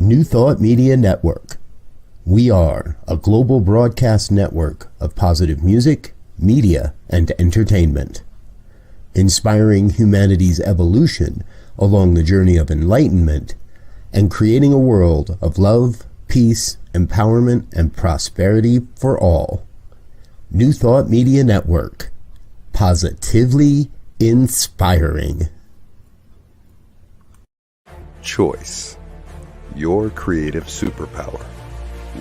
New Thought Media Network. We are a global broadcast network of positive music, media, and entertainment, inspiring humanity's evolution along the journey of enlightenment and creating a world of love, peace, empowerment, and prosperity for all. New Thought Media Network. Positively inspiring. Choice. Your creative superpower.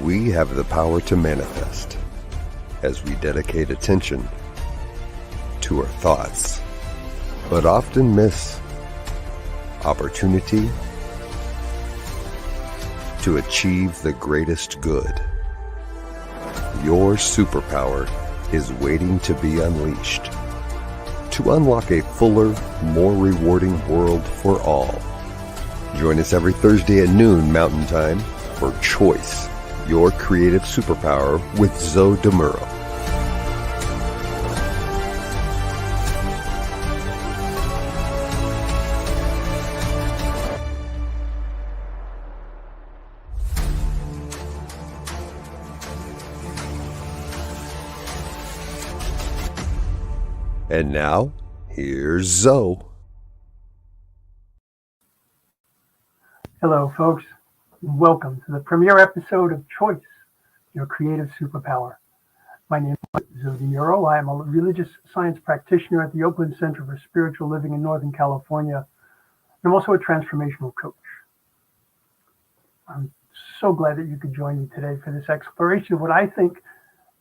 We have the power to manifest as we dedicate attention to our thoughts, but often miss opportunity to achieve the greatest good. Your superpower is waiting to be unleashed to unlock a fuller, more rewarding world for all. Join us every Thursday at noon Mountain Time for Choice, Your Creative Superpower with Zoe MURO. And now, here's Zoe. Hello, folks. Welcome to the premiere episode of Choice, Your Creative Superpower. My name is Zoe MURO. I am a religious science practitioner at the Oakland Center for Spiritual Living in Northern California. I'm also a transformational coach. I'm so glad that you could join me today for this exploration of what I think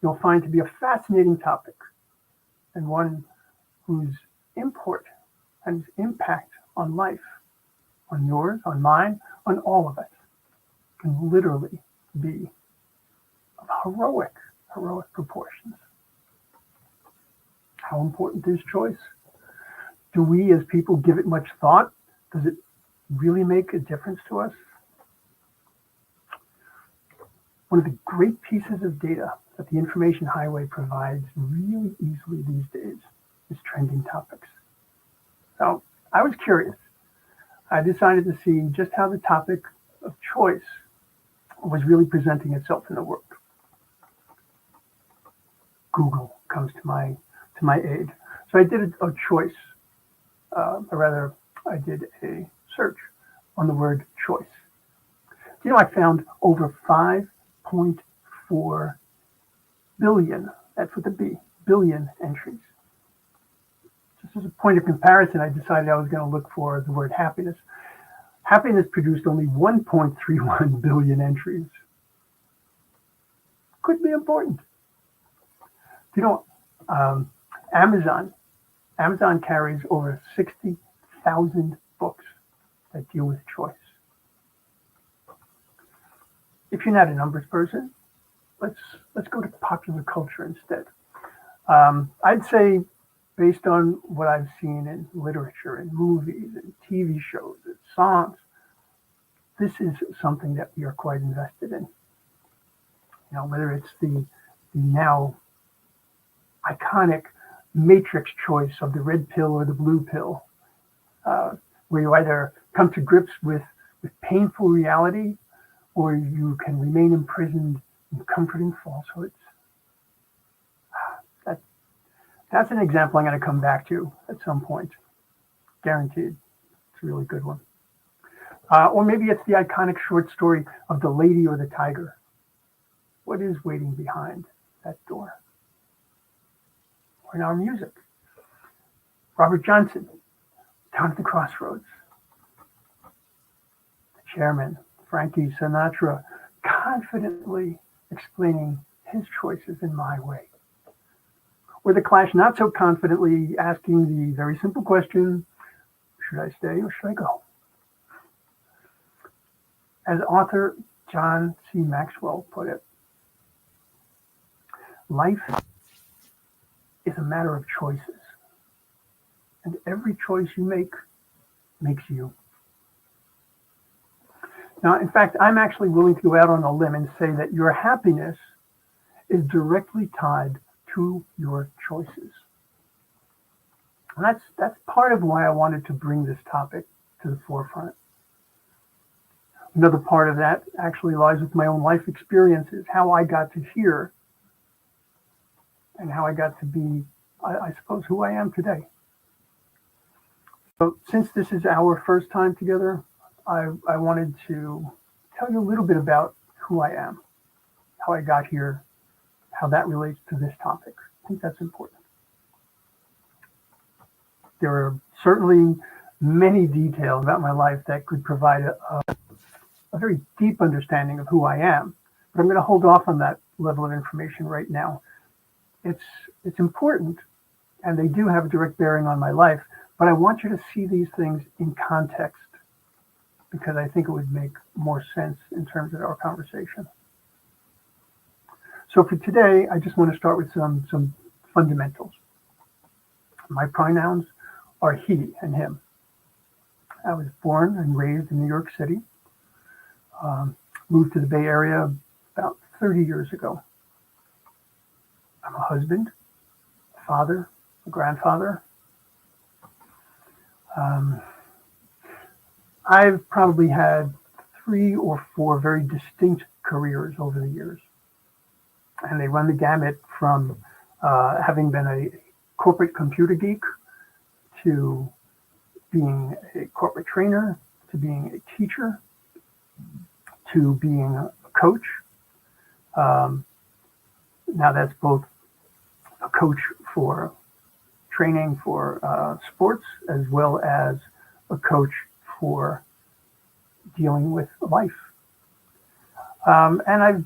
you'll find to be a fascinating topic, and one whose import and impact on life, on yours, on mine, on all of us, can literally be of heroic proportions. How important is choice? Do we as people give it much thought? Does it really make a difference to us? One of the great pieces of data that the information highway provides really easily these days is trending topics. So I was curious. I decided to see just how the topic of choice was really presenting itself in the world. Google comes to my aid. So I did a choice, I did a search on the word choice. You know, I found over 5.4 billion, that's with a B, billion entries. Just as a point of comparison, I decided I was going to look for the word happiness. Happiness produced only 1.31 billion entries. Could be important. You know, Amazon carries over 60,000 books that deal with choice. If you're not a numbers person, let's go to popular culture instead. I'd say, based on what I've seen in literature and movies and TV shows and songs, this is something that we are quite invested in. You know, whether it's the now iconic matrix choice of the red pill or the blue pill, where you either come to grips with painful reality or you can remain imprisoned in comforting falsehoods. That's an example I'm going to come back to at some point. Guaranteed. It's a really good one. Or maybe it's the iconic short story of the lady or the tiger. What is waiting behind that door? Or in our music, Robert Johnson, Down at the Crossroads. The chairman, Frankie Sinatra, confidently explaining his choices in my way. Or the Clash not so confidently asking the very simple question, should I stay or should I go? As author John C. Maxwell put it, life is a matter of choices, and every choice you make makes you. Now, in fact, I'm actually willing to go out on a limb and say that your happiness is directly tied to your choices. And that's part of why I wanted to bring this topic to the forefront. Another part of that actually lies with my own life experiences, how I got to here and how I got to be, I suppose, who I am today. So since this is our first time together, I wanted to tell you a little bit about who I am, how I got here, how that relates to this topic. I think that's important. There are certainly many details about my life that could provide a very deep understanding of who I am, but I'm going to hold off on that level of information right now. It's important, and they do have a direct bearing on my life, but I want you to see these things in context because I think it would make more sense in terms of our conversation. So for today, I just want to start with some fundamentals. My pronouns are he and him. I was born and raised in New York City, moved to the Bay Area about 30 years ago. I'm a husband, a father, a grandfather. I've probably had 3 or 4 very distinct careers over the years. And they run the gamut from having been a corporate computer geek to being a corporate trainer, to being a teacher, to being a coach. Now that's both a coach for training for sports as well as a coach for dealing with life. And I've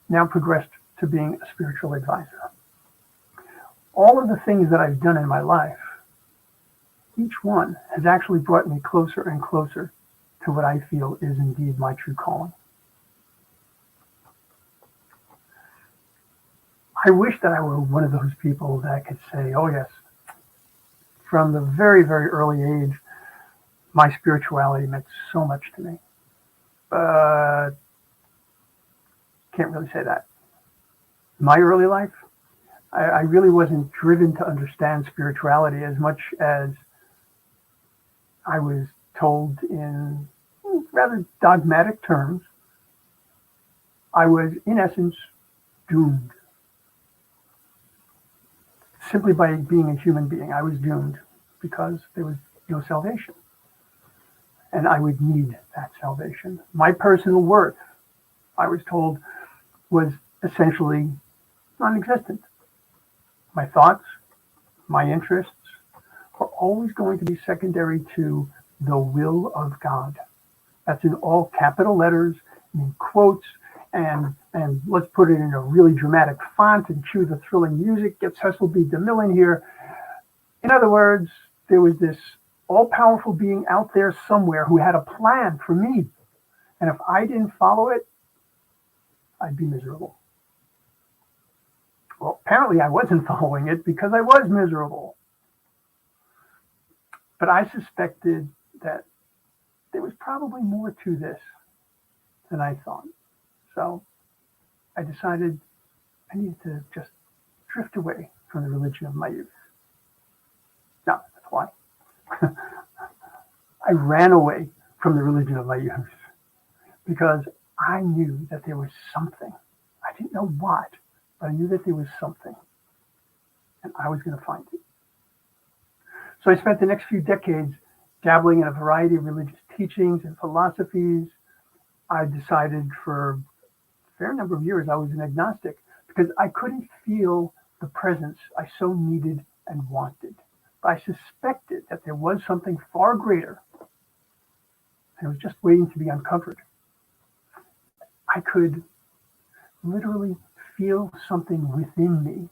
now progressed to being a spiritual advisor. All of the things that I've done in my life, each one has actually brought me closer and closer to what I feel is indeed my true calling. I wish that I were one of those people that could say, oh yes, from the very, very early age, my spirituality meant so much to me. But can't really say that. My early life, I really wasn't driven to understand spirituality as much as I was told in rather dogmatic terms. I was, in essence, doomed. Simply by being a human being, I was doomed because there was no salvation. And I would need that salvation. My personal worth, I was told, was essentially non-existent. My thoughts, my interests are always going to be secondary to the will of God. That's in all capital letters, in quotes, and let's put it in a really dramatic font and cue the thrilling music, get Cecil B. DeMille in here. In other words, there was this all-powerful being out there somewhere who had a plan for me. And if I didn't follow it, I'd be miserable. Well, apparently I wasn't following it because I was miserable. But I suspected that there was probably more to this than I thought. So I decided I needed to just drift away from the religion of my youth. No, that's why. I ran away from the religion of my youth because I knew that there was something. I didn't know what, but I knew that there was something, and I was going to find it. So I spent the next few decades dabbling in a variety of religious teachings and philosophies. I decided for a fair number of years I was an agnostic because I couldn't feel the presence I so needed and wanted. But I suspected that there was something far greater, and it was just waiting to be uncovered. I could literally feel something within me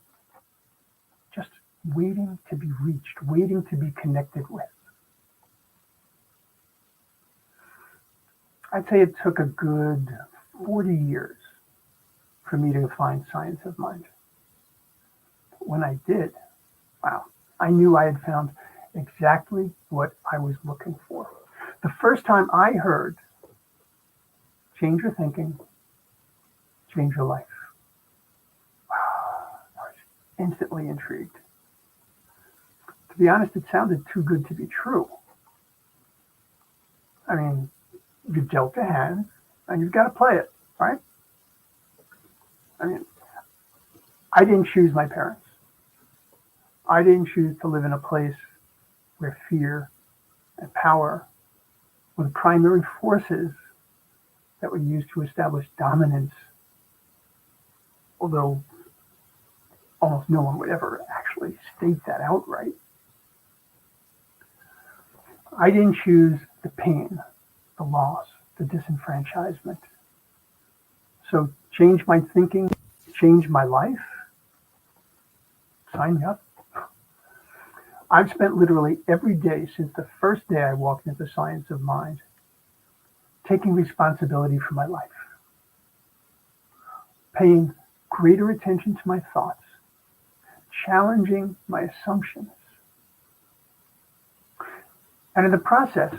just waiting to be reached, waiting to be connected with. I'd say it took a good 40 years for me to find science of mind. When I did, wow, I knew I had found exactly what I was looking for. The first time I heard, change your thinking, change your life, I was instantly intrigued. To be honest, it sounded too good to be true. I mean, you're dealt a hand and you've got to play it, right? I mean, I didn't choose my parents. I didn't choose to live in a place where fear and power were the primary forces that were used to establish dominance, although almost no one would ever actually state that outright. I didn't choose the pain, the loss, the disenfranchisement. So change my thinking, change my life. Sign me up. I've spent literally every day since the first day I walked into Science of Mind taking responsibility for my life, paying greater attention to my thoughts, challenging my assumptions. And in the process,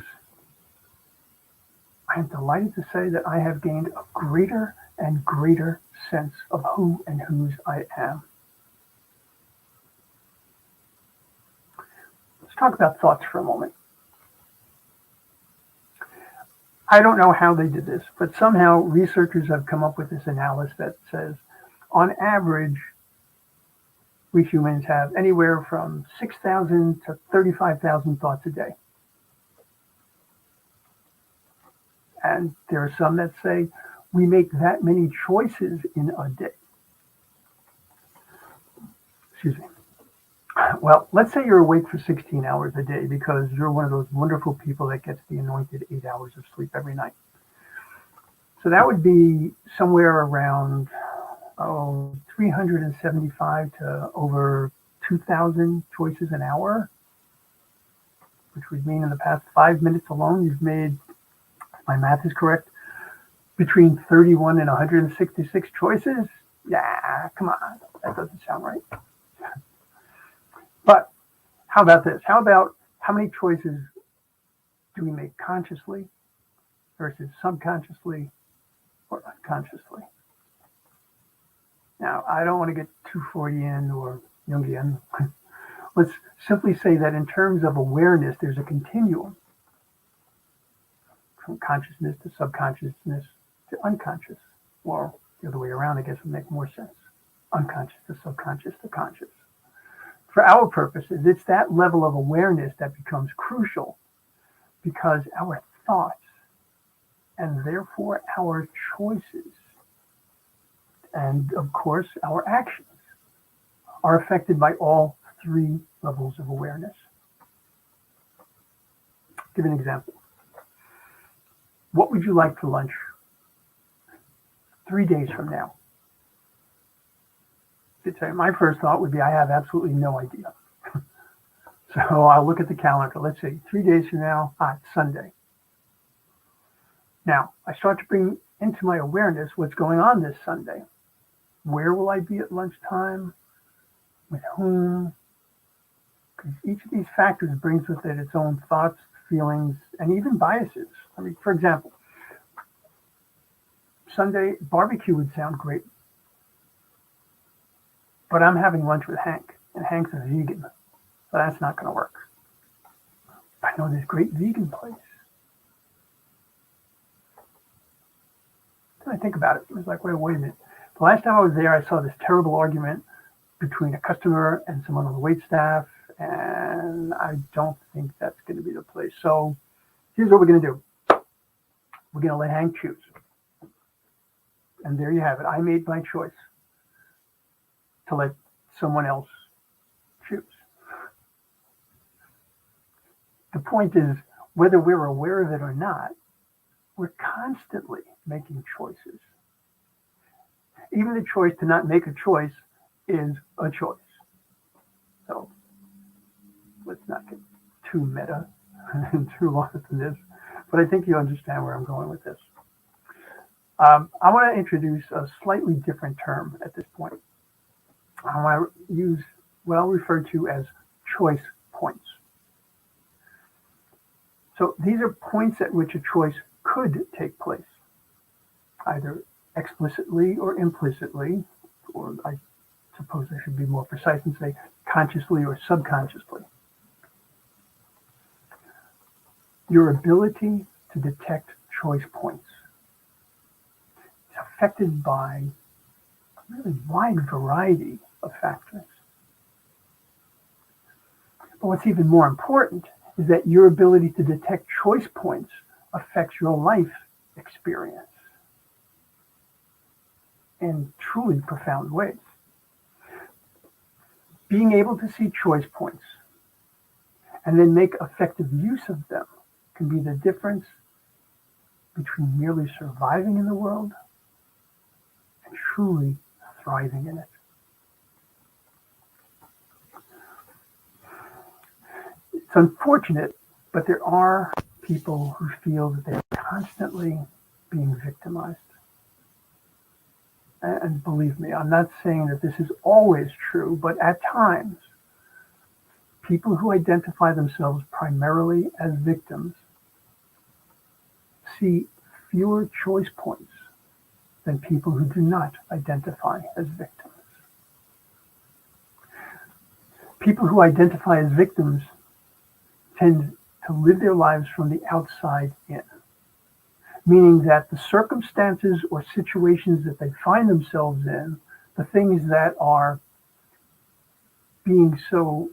I am delighted to say that I have gained a greater and greater sense of who and whose I am. Let's talk about thoughts for a moment. I don't know how they did this, but somehow researchers have come up with this analysis that says, on average, we humans have anywhere from 6,000 to 35,000 thoughts a day. And there are some that say we make that many choices in a day. Excuse me. Well, let's say you're awake for 16 hours a day because you're one of those wonderful people that gets the anointed 8 hours of sleep every night. So that would be somewhere around 375 to over 2,000 choices an hour, which would mean in the past 5 minutes alone, you've made, if my math is correct, between 31 and 166 choices. Yeah, come on, that doesn't sound right. But how about this? How about how many choices do we make consciously versus subconsciously or unconsciously? Now, I don't want to get too Freudian or Jungian. Let's simply say that in terms of awareness, there's a continuum from consciousness to subconsciousness to unconscious. Or the other way around, I guess, would make more sense. Unconscious to subconscious to conscious. For our purposes, it's that level of awareness that becomes crucial because our thoughts and therefore our choices and of course our actions are affected by all three levels of awareness. Give an example. What would you like for lunch 3 days from now? My first thought would be, I have absolutely no idea. So I'll look at the calendar. Let's see, 3 days from now, it's Sunday. Now, I start to bring into my awareness what's going on this Sunday. Where will I be at lunchtime? With whom? Because each of these factors brings with it its own thoughts, feelings, and even biases. I mean, for example, Sunday barbecue would sound great. But I'm having lunch with Hank, and Hank's a vegan, so that's not going to work. I know this great vegan place. Then I think about it. It was like, wait a minute. The last time I was there, I saw this terrible argument between a customer and someone on the wait staff, and I don't think that's going to be the place. So here's what we're going to do. We're going to let Hank choose. And there you have it. I made my choice to let someone else choose. The point is, whether we're aware of it or not, we're constantly making choices. Even the choice to not make a choice is a choice. So let's not get too meta and too lost in this, but I think you understand where I'm going with this. I want to introduce a slightly different term at this point. I want to use referred to as choice points. So these are points at which a choice could take place, either explicitly or implicitly, or I suppose I should be more precise and say consciously or subconsciously. Your ability to detect choice points is affected by a really wide variety of factors. But what's even more important is that your ability to detect choice points affects your life experience in truly profound ways. Being able to see choice points and then make effective use of them can be the difference between merely surviving in the world and truly thriving in it. It's unfortunate, but there are people who feel that they're constantly being victimized. And believe me, I'm not saying that this is always true, but at times, people who identify themselves primarily as victims see fewer choice points than people who do not identify as victims. People who identify as victims tend to live their lives from the outside in, meaning that the circumstances or situations that they find themselves in, the things that are being so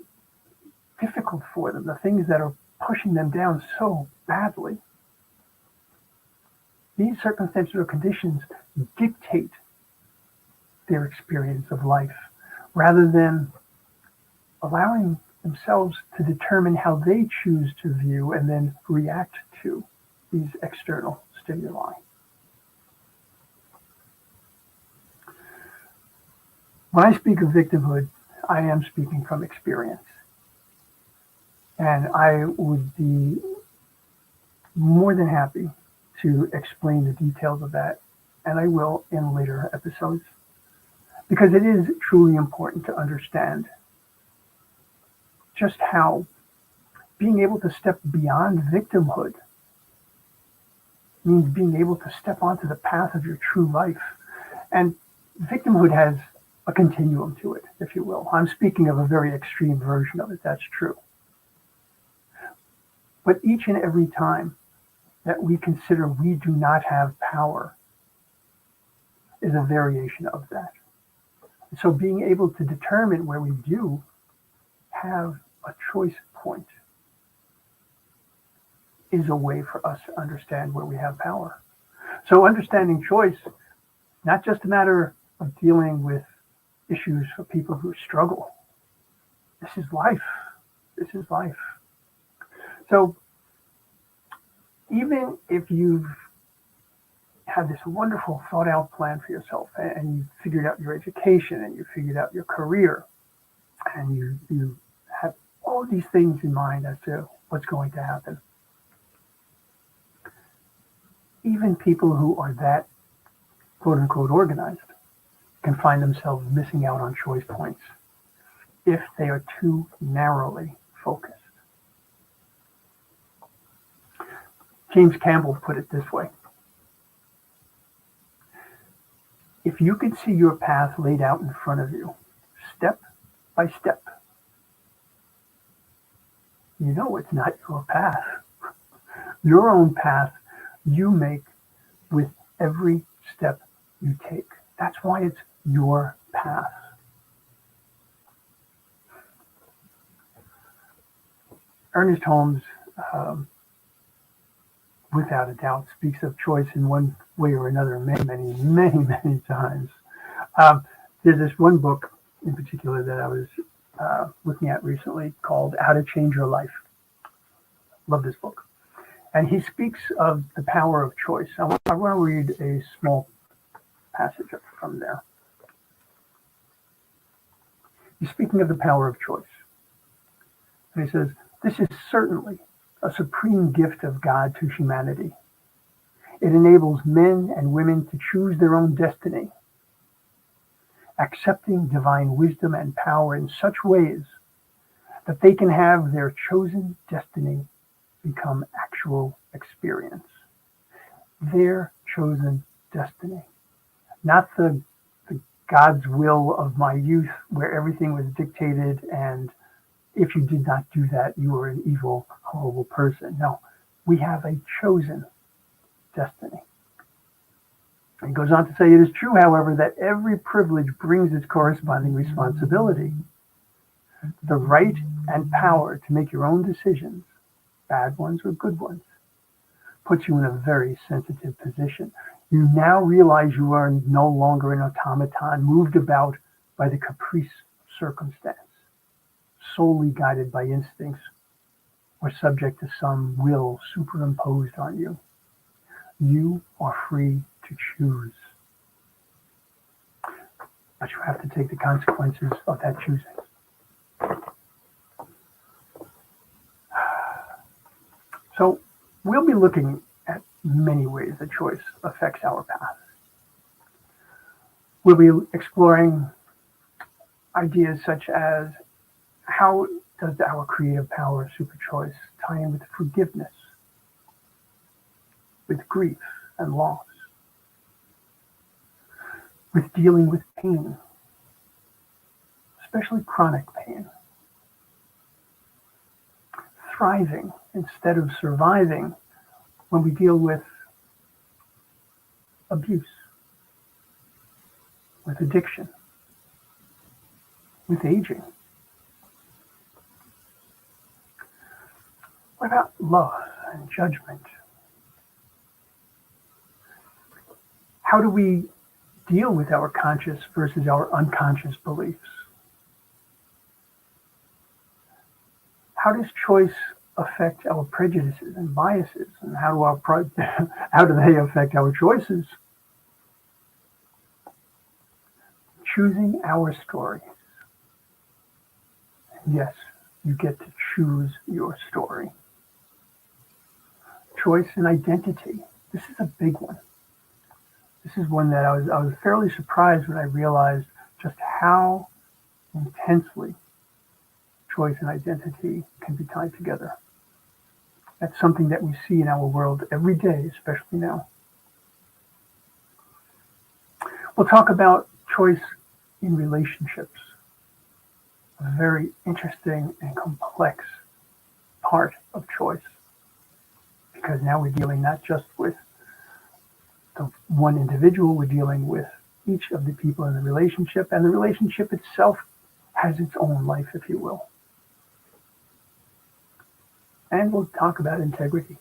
difficult for them, the things that are pushing them down so badly, these circumstances or conditions dictate their experience of life rather than allowing themselves to determine how they choose to view and then react to these external stimuli. When I speak of victimhood, I am speaking from experience. And I would be more than happy to explain the details of that, and I will in later episodes, because it is truly important to understand just how being able to step beyond victimhood means being able to step onto the path of your true life. And victimhood has a continuum to it, if you will. I'm speaking of a very extreme version of it, that's true. But each and every time that we consider we do not have power is a variation of that. So being able to determine where we do have a choice point is a way for us to understand where we have power. So understanding choice, not just a matter of dealing with issues for people who struggle. This is life. This is life. So even if you've had this wonderful thought out plan for yourself and you figured out your education and you figured out your career and you have all these things in mind as to what's going to happen, even people who are that quote unquote organized can find themselves missing out on choice points if they are too narrowly focused. James Campbell put it this way: if you could see your path laid out in front of you, step by step, you know it's not your path. Your own path you make with every step you take. That's why it's your path. Ernest Holmes, without a doubt, speaks of choice in one way or another many times. There's this one book in particular that I was looking at recently called How to Change Your Life. Love this book. And he speaks of the power of choice. I want to read a small passage from there. He's speaking of the power of choice. And he says, "This is certainly a supreme gift of God to humanity. It enables men and women to choose their own destiny, accepting divine wisdom and power in such ways that they can have their chosen destiny become actual experience." Their chosen destiny. Not the God's will of my youth where everything was dictated and if you did not do that, you were an evil, horrible person. No, we have a chosen destiny. And he goes on to say, it is true, however, that every privilege brings its corresponding responsibility. The right and power to make your own decisions, bad ones or good ones, puts you in a very sensitive position. You now realize you are no longer an automaton moved about by the caprice of circumstance, solely guided by instincts or subject to some will superimposed on you. You are free to choose. But you have to take the consequences of that choosing. So we'll be looking at many ways that choice affects our path. We'll be exploring ideas such as how does our creative power, super choice, tie in with forgiveness, with grief and loss, with dealing with pain, especially chronic pain, thriving instead of surviving when we deal with abuse, with addiction, with aging. What about love and judgment? How do we deal with our conscious versus our unconscious beliefs? How does choice affect our prejudices and biases, and how do they affect our choices? Choosing our stories. Yes, you get to choose your story. Choice and identity. This is a big one. This is one that I was fairly surprised when I realized just how intensely choice and identity can be tied together. That's something that we see in our world every day, especially now. We'll talk about choice in relationships, a very interesting and complex part of choice, because now we're dealing not just with the one individual, we're dealing with each of the people in the relationship, and the relationship itself has its own life, if you will. And we'll talk about integrity.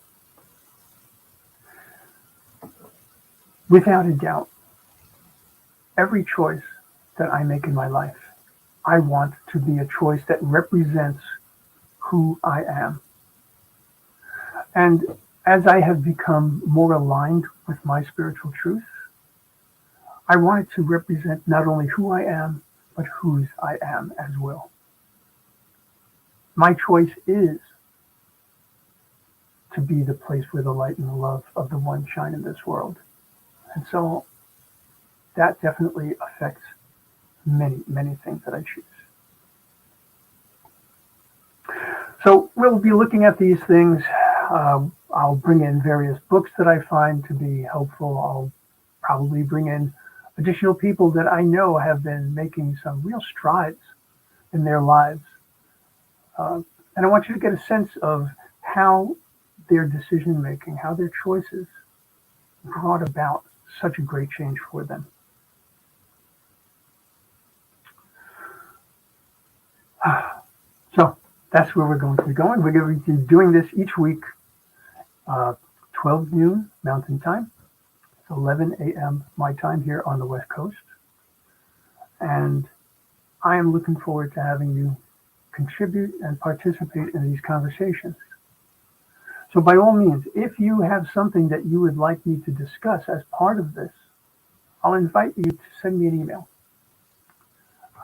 Without a doubt, every choice that I make in my life, I want to be a choice that represents who I am. And as I have become more aligned with my spiritual truth, I want it to represent not only who I am, but whose I am as well. My choice is to be the place where the light and the love of the one shine in this world. And so that definitely affects many, many things that I choose. So we'll be looking at these things. I'll bring in various books that I find to be helpful. I'll probably bring in additional people that I know have been making some real strides in their lives. And I want you to get a sense of how their decision making, how their choices brought about such a great change for them. So that's where we're going to be going. We're going to be doing this each week, 12 noon Mountain Time. It's 11 a.m. my time here on the West Coast. And I am looking forward to having you contribute and participate in these conversations. So by all means, if you have something that you would like me to discuss as part of this, I'll invite you to send me an email.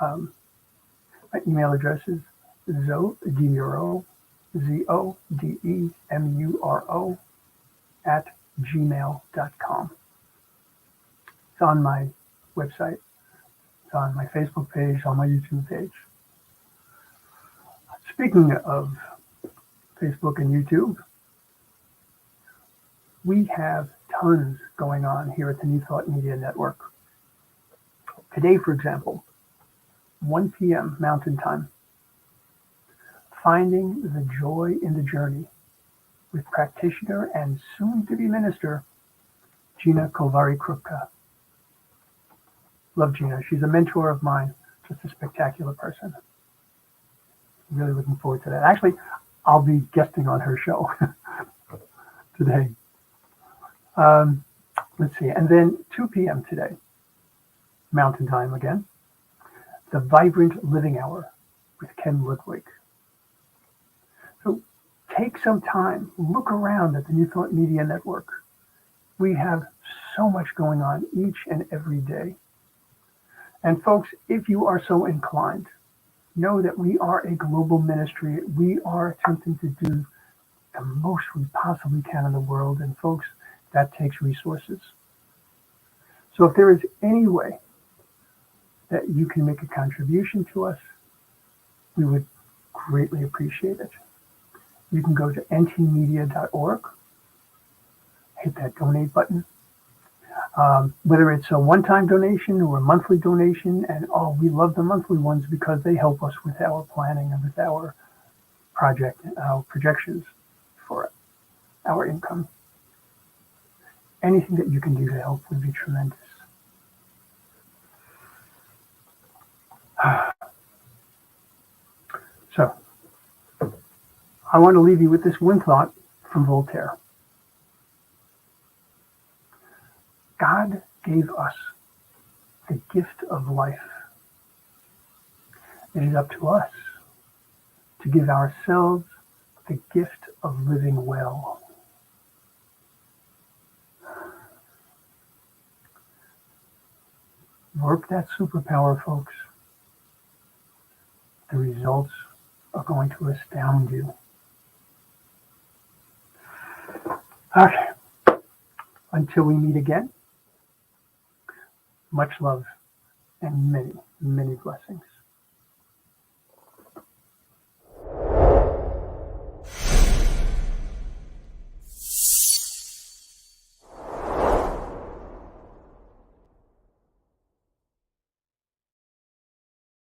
My email address is zodemuro, ZODEMURO, @gmail.com. It's on my website. It's on my Facebook page, on my YouTube page. Speaking of Facebook and YouTube, we have tons going on here at the New Thought Media Network. Today, for example, 1 p.m. Mountain Time, Finding the Joy in the Journey with practitioner and soon-to-be minister, Gina Kovari-Krupka. Love Gina. She's a mentor of mine. Just a spectacular person. Really looking forward to that. Actually, I'll be guesting on her show today. Let's see. And then 2 p.m. today, Mountain Time again, the Vibrant Living Hour with Ken Ludwig. So take some time, look around at the New Thought Media Network. We have so much going on each and every day. And folks, if you are so inclined, know that we are a global ministry. We are attempting to do the most we possibly can in the world. And folks, that takes resources. So if there is any way that you can make a contribution to us, we would greatly appreciate it. You can go to ntmedia.org, hit that donate button. Whether it's a one-time donation or a monthly donation, and we love the monthly ones because they help us with our planning and with our project, our projections for our income. Anything that you can do to help would be tremendous. So, I want to leave you with this one thought from Voltaire. God gave us the gift of life. It is up to us to give ourselves the gift of living well. Work that superpower, folks. The results are going to astound you. Okay. Until we meet again, much love and many, many blessings.